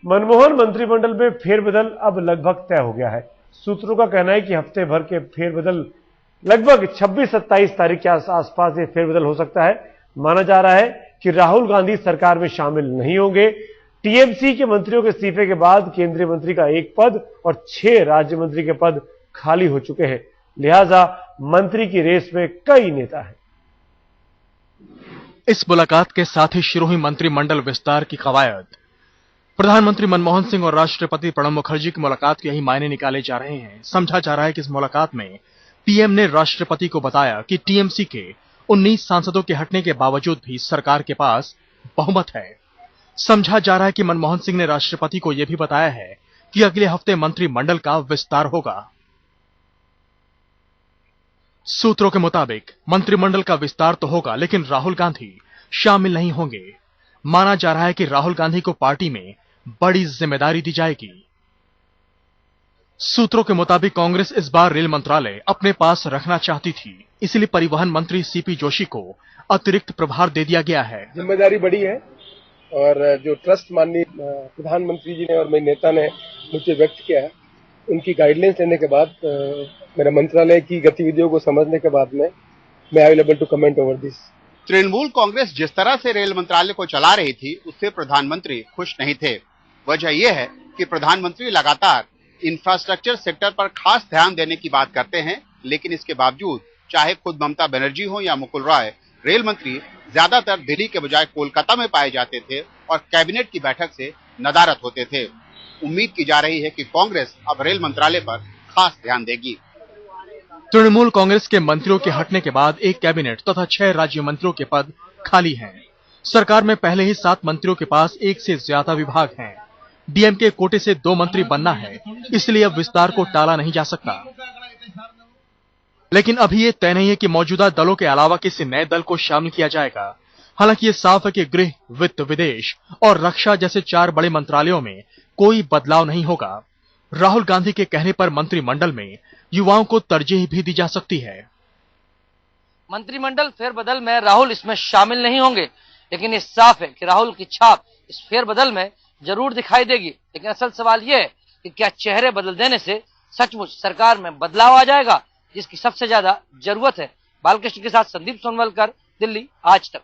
मनमोहन मंत्रिमंडल में फेरबदल अब लगभग तय हो गया है। सूत्रों का कहना है कि हफ्ते भर के फेरबदल लगभग 26-27 तारीख के आसपास ये फेरबदल हो सकता है। माना जा रहा है कि राहुल गांधी सरकार में शामिल नहीं होंगे। टीएमसी के मंत्रियों के इस्तीफे के बाद केंद्रीय मंत्री का एक पद और 6 राज्य मंत्री के पद खाली हो चुके हैं। लिहाजा मंत्री की रेस में कई नेता हैं। इस मुलाकात के साथ ही शुरू हुई मंत्रिमंडल विस्तार की कवायद। प्रधानमंत्री मनमोहन सिंह और राष्ट्रपति प्रणब मुखर्जी की मुलाकात के यही मायने निकाले जा रहे हैं। समझा जा रहा है कि इस मुलाकात में पीएम ने राष्ट्रपति को बताया कि टीएमसी के 19 सांसदों के हटने के बावजूद भी सरकार के पास बहुमत है। समझा जा रहा है कि मनमोहन सिंह ने राष्ट्रपति को यह भी बताया है कि अगले हफ्ते मंत्रिमंडल का विस्तार होगा। सूत्रों के मुताबिक मंत्रिमंडल का विस्तार तो होगा, लेकिन राहुल गांधी शामिल नहीं होंगे। माना जा रहा है कि राहुल गांधी को पार्टी में बड़ी जिम्मेदारी दी जाएगी। सूत्रों के मुताबिक कांग्रेस इस बार रेल मंत्रालय अपने पास रखना चाहती थी, इसलिए परिवहन मंत्री सीपी जोशी को अतिरिक्त प्रभार दे दिया गया है। जिम्मेदारी बड़ी है और जो ट्रस्ट माननीय प्रधानमंत्री जी ने और मेरे नेता ने मुझे व्यक्त किया है, उनकी गाइडलाइंस लेने के बाद, मेरे मंत्रालय की गतिविधियों को समझने के बाद में मैं I will able to comment over this. Trinamool Congress जिस तरह से रेल मंत्रालय को चला रही थी, उससे प्रधानमंत्री खुश नहीं थे। वजह यह है कि प्रधानमंत्री लगातार इंफ्रास्ट्रक्चर सेक्टर पर खास ध्यान देने की बात करते हैं, लेकिन इसके बावजूद चाहे खुद ममता बनर्जी हो या मुकुल रॉय, रेल मंत्री ज्यादातर दिल्ली के बजाय कोलकाता में पाए जाते थे और कैबिनेट की बैठक से नदारद होते थे। उम्मीद की जा रही है कि कांग्रेस अब रेल मंत्रालय पर खास ध्यान देगी। तृणमूल कांग्रेस के मंत्रियों के हटने के बाद एक कैबिनेट तथा 6 राज्य मंत्रियों के पद खाली हैं। सरकार में पहले ही 7 मंत्रियों के पास एक से ज्यादा विभाग हैं। डीएमके कोटे से 2 मंत्री बनना है, इसलिए अब विस्तार को टाला नहीं जा सकता। लेकिन अभी ये तय नहीं है कि मौजूदा दलों के अलावा किसी नए दल को शामिल किया जाएगा। हालांकि ये साफ है कि गृह, वित्त, विदेश और रक्षा जैसे 4 बड़े मंत्रालयों में कोई बदलाव नहीं होगा। राहुल गांधी के कहने पर मंत्रिमंडल में युवाओं को तरजीह भी दी जा सकती है। मंत्रिमंडल फेरबदल में राहुल इसमें शामिल नहीं होंगे, लेकिन ये साफ है कि राहुल की छाप इस फेरबदल में जरूर दिखाई देगी। लेकिन असल सवाल यह है कि क्या चेहरे बदल देने से सचमुच सरकार में बदलाव आ जाएगा, जिसकी सबसे ज्यादा जरूरत है। बालकृष्ण के साथ संदीप सोनवलकर, दिल्ली आज तक।